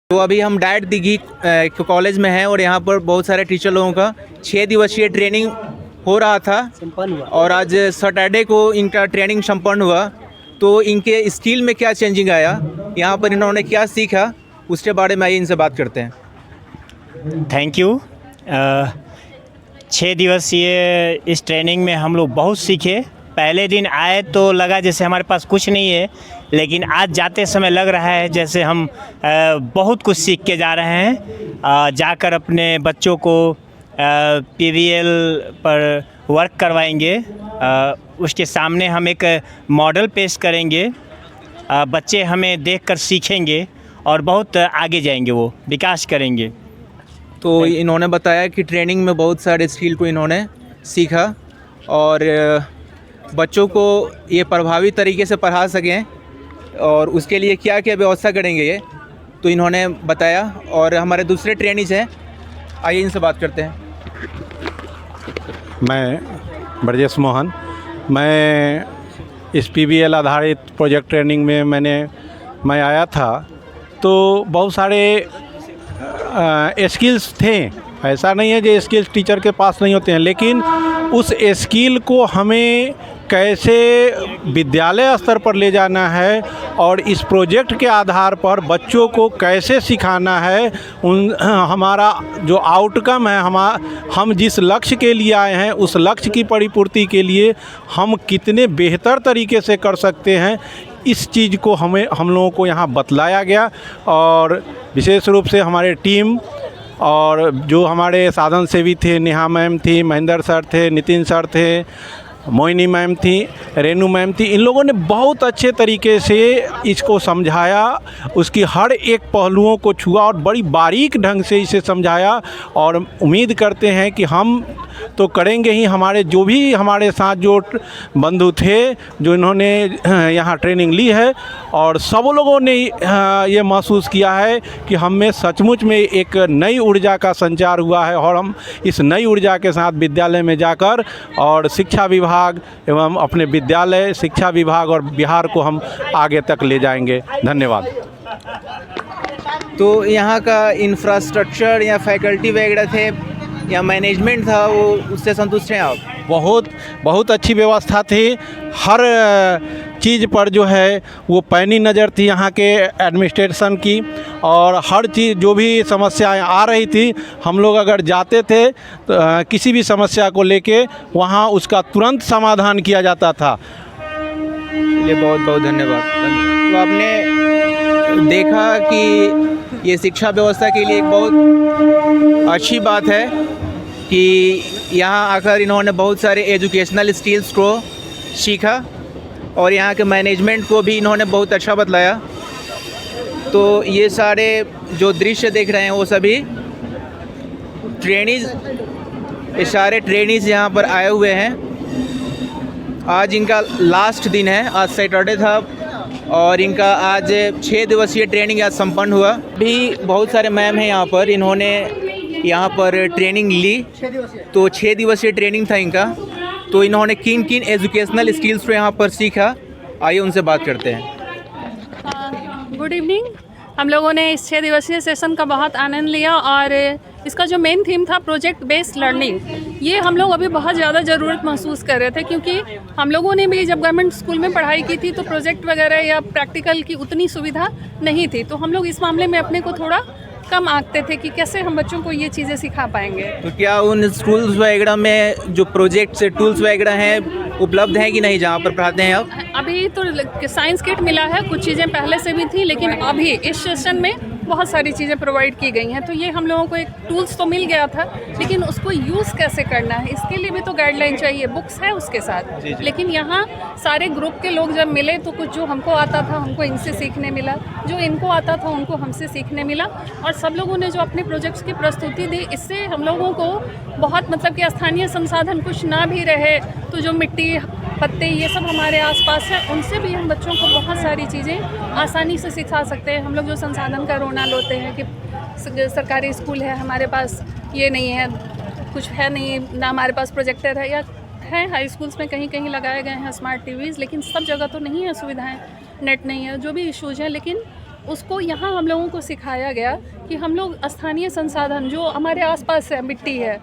तो अभी हम डाइट दिघी कॉलेज में हैं और यहाँ पर बहुत सारे टीचर लोगों का 6 दिवसीय ट्रेनिंग हो रहा था संपन्न हुआ और आज सैटरडे को इनका ट्रेनिंग संपन्न हुआ। तो इनके स्किल में क्या चेंजिंग आया, यहाँ पर इन्होंने क्या सीखा, उसके बारे में आइए इनसे बात करते हैं। Thank you. 6 दिवसीय इस ट्रेनिंग में हम लोग बहुत सीखे। पहले दिन आए तो लगा जैसे हमारे पास कुछ नहीं है, लेकिन आज जाते समय लग रहा है जैसे हम बहुत कुछ सीख के जा रहे हैं। जाकर अपने बच्चों को पीवीएल पर वर्क करवाएंगे। उसके सामने हम एक मॉडल पेश करेंगे। बच्चे हमें देखकर सीखेंगे और बहुत आगे जाएंगे, वो विकास करेंगे। तो इन्होंने बताया कि ट्रेनिंग में बहुत सारे स्किल को इन्होंने सीखा और बच्चों को ये प्रभावी तरीके से पढ़ा सकें और उसके लिए क्या क्या व्यवस्था करेंगे ये तो इन्होंने बताया। और हमारे दूसरे ट्रेनिज हैं, आइए इनसे बात करते हैं। मैं ब्रजेश मोहन, मैं इस पीवीएल आधारित प्रोजेक्ट ट्रेनिंग में मैं आया था। तो बहुत सारे स्किल्स थे, ऐसा नहीं है जो स्किल्स टीचर के पास नहीं होते हैं, लेकिन उस स्किल को हमें कैसे विद्यालय स्तर पर ले जाना है और इस प्रोजेक्ट के आधार पर बच्चों को कैसे सिखाना है, हमारा जो आउटकम है, हम जिस लक्ष्य के लिए आए हैं उस लक्ष्य की परिपूर्ति के लिए हम कितने बेहतर तरीके से कर सकते हैं, इस चीज़ को हम लोगों को यहाँ बतलाया गया। और विशेष रूप से हमारे टीम और जो हमारे साधन सेवी थे, नेहा मैम थी, महेंद्र सर थे, नितिन सर थे, मोइनी मैम थी, रेनू मैम थी, इन लोगों ने बहुत अच्छे तरीके से इसको समझाया, उसकी हर एक पहलुओं को छुआ और बड़ी बारीक ढंग से इसे समझाया। और उम्मीद करते हैं कि हम तो करेंगे ही, हमारे जो भी हमारे साथ जो बंधु थे जो इन्होंने यहाँ ट्रेनिंग ली है, और सब लोगों ने ये महसूस किया है कि हम में सचमुच में एक नई ऊर्जा का संचार हुआ है और हम इस नई ऊर्जा के साथ विद्यालय में जाकर और शिक्षा विभाग एवं अपने विद्यालय, शिक्षा विभाग और बिहार को हम आगे तक ले जाएंगे। धन्यवाद। तो यहाँ का इंफ्रास्ट्रक्चर या फैकल्टी वगैरह थे या मैनेजमेंट था, वो उससे संतुष्ट हैं आप? बहुत अच्छी व्यवस्था थी। हर चीज़ पर जो है वो पैनी नज़र थी यहाँ के एडमिनिस्ट्रेशन की, और हर चीज़ जो भी समस्याएं आ रही थी, हम लोग अगर जाते थे तो किसी भी समस्या को लेके वहाँ उसका तुरंत समाधान किया जाता था। ये बहुत बहुत धन्यवाद। तो आपने देखा कि ये शिक्षा व्यवस्था के लिए एक बहुत अच्छी बात है कि यहाँ आकर इन्होंने बहुत सारे एजुकेशनल स्किल्स को सीखा और यहाँ के मैनेजमेंट को भी इन्होंने बहुत अच्छा बतलाया। तो ये सारे जो दृश्य देख रहे हैं वो सभी ट्रेनीज, ये सारे ट्रेनीज यहाँ पर आए हुए हैं। आज इनका लास्ट दिन है, आज सैटरडे था और इनका आज 6 दिवसीय ट्रेनिंग आज संपन्न हुआ। भी बहुत सारे मैम हैं यहाँ पर, इन्होंने यहाँ पर ट्रेनिंग ली। तो 6 दिवसीय ट्रेनिंग था इनका। तो इन्होंने किन किन एजुकेशनल स्किल्स को यहाँ पर सीखा, आइए उनसे बात करते हैं। Good evening. हम लोगों ने इस 6 दिवसीय सेशन का बहुत आनंद लिया और इसका जो मेन थीम था प्रोजेक्ट बेस्ड लर्निंग, ये हम लोग अभी बहुत ज़्यादा ज़रूरत महसूस कर रहे थे, क्योंकि हम लोगों ने भी जब गवर्नमेंट स्कूल में पढ़ाई की थी तो प्रोजेक्ट वगैरह या प्रैक्टिकल की उतनी सुविधा नहीं थी। तो हम लोग इस मामले में अपने को थोड़ा कम आंकते थे कि कैसे हम बच्चों को ये चीज़ें सिखा पाएंगे। तो क्या उन स्कूल्स वगैरह में जो प्रोजेक्ट से टूल्स वगैरह हैं उपलब्ध हैं कि नहीं जहाँ पर पढ़ाते हैं आप? अभी तो साइंस किट मिला है, कुछ चीज़ें पहले से भी थी, लेकिन अभी इस सेशन में बहुत सारी चीज़ें प्रोवाइड की गई हैं। तो ये हम लोगों को एक टूल्स तो मिल गया था, लेकिन उसको यूज़ कैसे करना है इसके लिए भी तो गाइडलाइन चाहिए। बुक्स है उसके साथ, लेकिन यहाँ सारे ग्रुप के लोग जब मिले तो कुछ जो हमको आता था हमको इनसे सीखने मिला, जो इनको आता था उनको हमसे सीखने मिला, और सब लोगों ने जो अपने प्रोजेक्ट्स की प्रस्तुति दी, इससे हम लोगों को बहुत मतलब कि स्थानीय संसाधन कुछ ना भी रहे तो जो मिट्टी, पत्ते, ये सब हमारे आसपास है, उनसे भी हम बच्चों को बहुत सारी चीज़ें आसानी से सिखा सकते हैं। हम लोग जो संसाधन का रोना लोते हैं कि सरकारी स्कूल है, हमारे पास ये नहीं है, कुछ है नहीं ना, हमारे पास प्रोजेक्टर है, या है हाई स्कूल्स में कहीं कहीं लगाए गए हैं स्मार्ट टीवीज़, लेकिन सब जगह तो नहीं है सुविधाएं, नेट नहीं है, जो भी इश्यूज़ हैं। लेकिन उसको यहाँ हम लोगों को सिखाया गया कि हम लोग स्थानीय संसाधन जो हमारे आसपास है, मिट्टी है,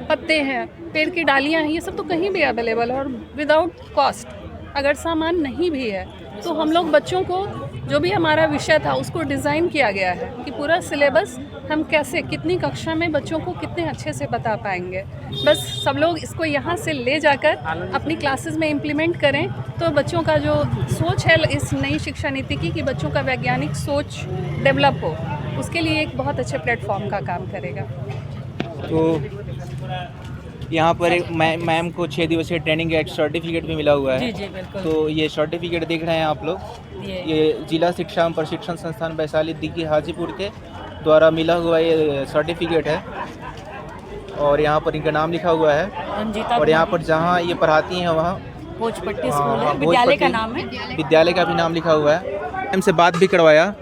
पत्ते हैं, पेड़ की डालियाँ हैं, ये सब तो कहीं भी अवेलेबल है और विदाउट कॉस्ट। अगर सामान नहीं भी है तो हम लोग बच्चों को, जो भी हमारा विषय था उसको डिज़ाइन किया गया है कि पूरा सिलेबस हम कैसे, कितनी कक्षा में बच्चों को कितने अच्छे से बता पाएंगे। बस सब लोग इसको यहाँ से ले जाकर अपनी क्लासेस में इम्प्लीमेंट करें तो बच्चों का जो सोच है इस नई शिक्षा नीति की, कि बच्चों का वैज्ञानिक सोच डेवलप हो, उसके लिए एक बहुत अच्छे प्लेटफॉर्म का काम करेगा। तो यहाँ पर एक मैम को 6 दिवसीय ट्रेनिंग का एक सर्टिफिकेट भी मिला हुआ है। जी जी बिल्कुल। तो ये सर्टिफिकेट देख रहे हैं आप लोग, ये जिला शिक्षा एवं प्रशिक्षण संस्थान वैशाली दिग्गी हाजीपुर के द्वारा मिला हुआ ये सर्टिफिकेट है और यहाँ पर इनका नाम लिखा हुआ है। रंजीता और यहाँ पर जहाँ ये पढ़ाती हैं वहाँ भोजपट्टी स्कूल है, विद्यालय का नाम है। विद्यालय का भी नाम लिखा हुआ है। हमसे बात भी करवाया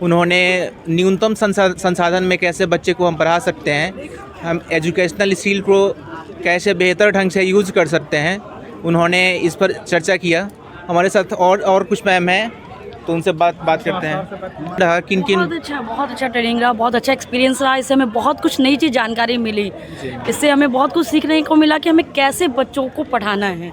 उन्होंने, न्यूनतम संसाधन में कैसे बच्चे को हम पढ़ा सकते हैं, हम एजुकेशनल स्किल को कैसे बेहतर ढंग से यूज़ कर सकते हैं, उन्होंने इस पर चर्चा किया। हमारे साथ और कुछ मैम हैं तो उनसे बात करते हैं। किन बहुत अच्छा ट्रेनिंग रहा, बहुत अच्छा एक्सपीरियंस रहा। इससे हमें बहुत कुछ नई चीज़ जानकारी मिली, इससे हमें बहुत कुछ सीखने को मिला कि हमें कैसे बच्चों को पढ़ाना है।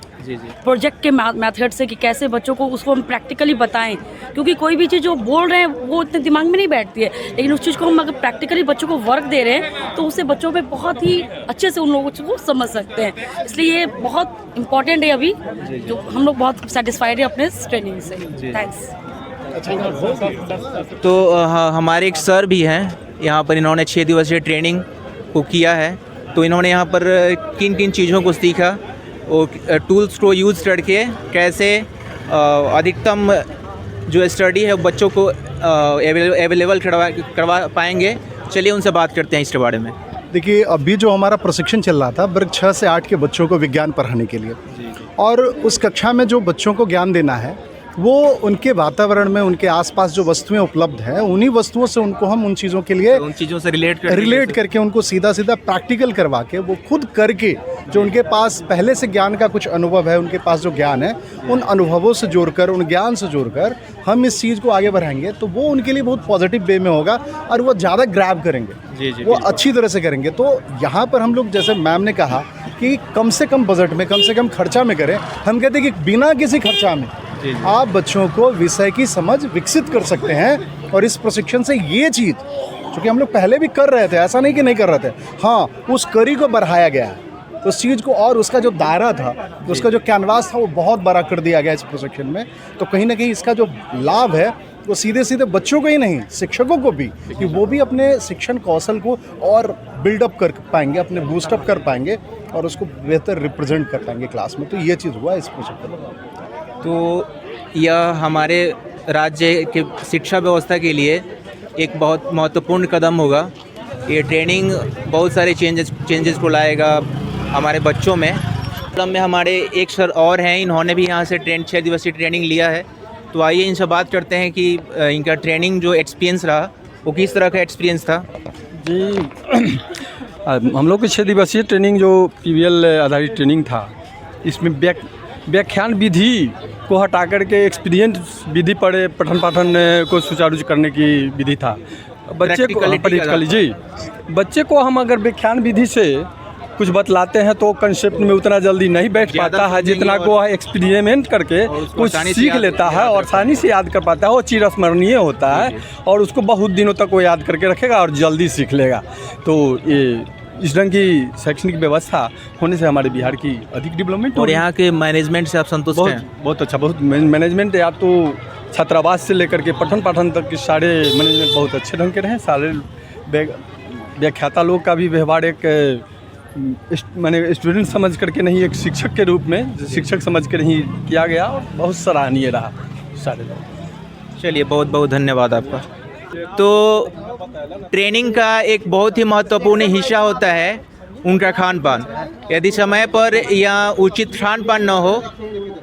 प्रोजेक्ट के मेथड से कि कैसे बच्चों को उसको हम प्रैक्टिकली बताएं, क्योंकि कोई भी चीज़ जो बोल रहे हैं वो इतने दिमाग में नहीं बैठती है, लेकिन उस चीज़ को हम अगर प्रैक्टिकली बच्चों को वर्क दे रहे हैं तो उससे बच्चों पे बहुत ही अच्छे से उन लोगों को समझ सकते हैं। इसलिए ये बहुत इम्पॉर्टेंट है अभी, जो हम लोग बहुत सेटिस्फाइड है अपने ट्रेनिंग से। थैंक्स। तो हमारे एक सर भी हैं यहाँ पर, इन्होंने 6 दिवसीय ट्रेनिंग को किया है। तो इन्होंने यहाँ पर किन किन चीज़ों को सीखा, वो टूल्स को यूज़ करके कैसे अधिकतम जो स्टडी है बच्चों को अवेलेबल करवा पाएंगे, चलिए उनसे बात करते हैं इसके बारे में। देखिए, अभी जो हमारा प्रशिक्षण चल रहा था वर्ग 6 से 8 के बच्चों को विज्ञान पढ़ाने के लिए, और उस कक्षा में जो बच्चों को ज्ञान देना है वो उनके वातावरण में उनके आसपास जो वस्तुएं उपलब्ध हैं उन्हीं वस्तुओं से उनको हम उन चीज़ों के लिए उन चीज़ों से रिलेट करके उनको सीधा प्रैक्टिकल करवा के वो खुद करके, जो उनके पास पहले से ज्ञान का कुछ अनुभव है, उनके पास जो ज्ञान है उन अनुभवों से जोड़कर, उन ज्ञान से जोड़कर हम इस चीज़ को आगे बढ़ाएंगे तो वो उनके लिए बहुत पॉजिटिव वे में होगा और वो ज़्यादा ग्रैब करेंगे, वो अच्छी तरह से करेंगे। तो यहाँ पर हम लोग, जैसे मैम ने कहा कि कम से कम बजट में, कम से कम खर्चा में करें, हम कहते हैं कि बिना किसी खर्चा में आप बच्चों को विषय की समझ विकसित कर सकते हैं। और इस प्रशिक्षण से ये चीज़, क्योंकि हम लोग पहले भी कर रहे थे, ऐसा नहीं कि नहीं कर रहे थे, हाँ, उस कड़ी को बढ़ाया गया है उस चीज़ को, और उसका जो दायरा था, उसका जो कैनवास था वो बहुत बड़ा कर दिया गया इस प्रशिक्षण में। तो कहीं ना कहीं इसका जो लाभ है वो सीधे सीधे बच्चों को ही नहीं, शिक्षकों को भी, कि वो भी अपने शिक्षण कौशल को और बिल्डअप कर पाएंगे, अपने बूस्टअप कर पाएंगे और उसको बेहतर रिप्रेजेंट कर पाएंगे क्लास में। तो ये चीज़ हुआ इस प्रशिक्षण में। तो यह हमारे राज्य के शिक्षा व्यवस्था के लिए एक बहुत महत्वपूर्ण कदम होगा। ये ट्रेनिंग बहुत सारे चेंजेस को लाएगा हमारे बच्चों में। हमारे एक सर और हैं, इन्होंने भी यहाँ से 6 दिवसीय ट्रेनिंग लिया है। तो आइए इनसे बात करते हैं कि इनका ट्रेनिंग जो एक्सपीरियंस रहा वो किस तरह का एक्सपीरियंस था। जी, हम लोग की 6 दिवसीय ट्रेनिंग जो PBL आधारित ट्रेनिंग था, इसमें व्याख्यान विधि को हटा कर के एक्सपीरियंस विधि पढ़े पठन पाठन को सुचारू करने की विधि था। बच्चे को प्रैक्टिकली जी, बच्चे को हम अगर व्याख्यान विधि से कुछ बतलाते हैं तो कंसेप्ट में उतना जल्दी नहीं बैठ पाता है जितना को एक्सपेरिमेंट करके कुछ सीख लेता है और आसानी से याद कर पाता है। वो चिरस्मरणीय होता है और उसको बहुत दिनों तक वो याद करके रखेगा और जल्दी सीख लेगा। तो ये इस ढंग की शैक्षणिक व्यवस्था होने से हमारे बिहार की अधिक डेवलपमेंट। और यहाँ के मैनेजमेंट से आप संतुष्ट हैं? बहुत अच्छा, बहुत मैनेजमेंट या तो छात्रावास से लेकर के पठन पाठन तक के सारे मैनेजमेंट बहुत अच्छे ढंग के रहे। सारे व्याख्याता लोग का भी व्यवहार एक मैंने स्टूडेंट समझ करके नहीं, एक शिक्षक के रूप में शिक्षक समझ कर नहीं किया गया और बहुत सराहनीय रहा सारे लोग। चलिए, बहुत बहुत धन्यवाद आपका। तो ट्रेनिंग का एक बहुत ही महत्वपूर्ण हिस्सा होता है उनका खान पान। यदि समय पर या उचित खान पान न हो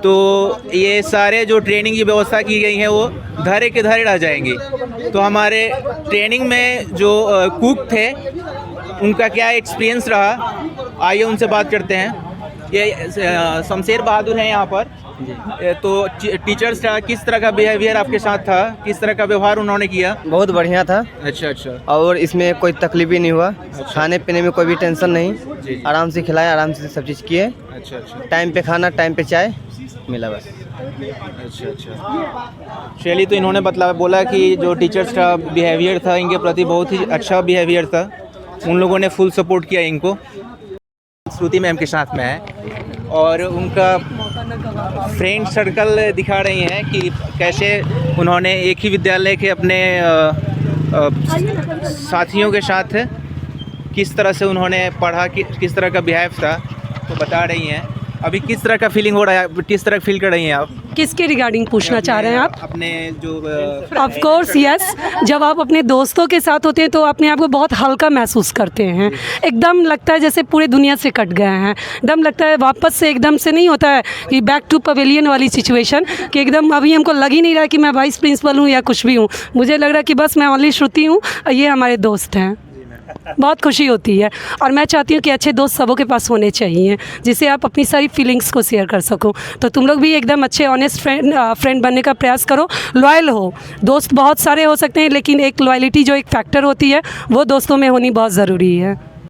तो ये सारे जो ट्रेनिंग की व्यवस्था की गई है वो धरे के धरे रह जाएंगी। तो हमारे ट्रेनिंग में जो कुक थे उनका क्या एक्सपीरियंस रहा, आइए उनसे बात करते हैं। ये शमशेर बहादुर हैं यहाँ पर, तो टीचर्स का किस तरह का बिहेवियर आपके साथ था, किस तरह का व्यवहार उन्होंने किया? बहुत बढ़िया था अच्छा अच्छा। और इसमें कोई तकलीफ भी नहीं हुआ। खाने पीने में कोई भी टेंशन नहीं, जी। आराम से खिलाए, आराम से सब चीज़ किए। अच्छा अच्छा टाइम पे खाना, टाइम पे चाय मिला बस। अच्छा अच्छा। चलिए, तो इन्होंने बोला कि जो टीचर्स का बिहेवियर था इनके प्रति बहुत ही अच्छा बिहेवियर था, उन लोगों ने फुल सपोर्ट किया इनको। श्रुति मैम के साथ में है और उनका फ्रेंड सर्कल दिखा रही हैं कि कैसे उन्होंने एक ही विद्यालय के अपने साथियों के साथ किस तरह से उन्होंने पढ़ा, किस तरह का बिहेव था, तो बता रही हैं। अभी किस तरह का फीलिंग हो रहा है, किस तरह फील कर रही हैं आप? किसके रिगार्डिंग पूछना चाह रहे हैं आप? अपने जो ऑफ कोर्स यस, जब आप अपने दोस्तों के साथ होते हैं तो अपने आप को बहुत हल्का महसूस करते हैं। एकदम लगता है जैसे पूरे दुनिया से कट गए हैं। एकदम लगता है वापस से, एकदम से नहीं होता है कि बैक टू पवेलियन वाली सिचुएशन, कि एकदम अभी हमको लग ही नहीं रहा कि मैं वाइस प्रिंसिपल हूँ या कुछ भी हूँ। मुझे लग रहा है कि बस मैं ओनली श्रुति हूँ और ये हमारे दोस्त हैं। बहुत खुशी होती है और मैं चाहती हूँ कि अच्छे दोस्त सबों के पास होने चाहिए, जिससे आप अपनी सारी फीलिंग्स को शेयर कर सको। तो तुम लोग भी एकदम अच्छे ऑनेस्ट फ्रेंड बनने का प्रयास करो, लॉयल हो। दोस्त बहुत सारे हो सकते हैं, लेकिन एक लॉयलिटी जो एक फैक्टर होती है वो दोस्तों में होनी बहुत ज़रूरी है।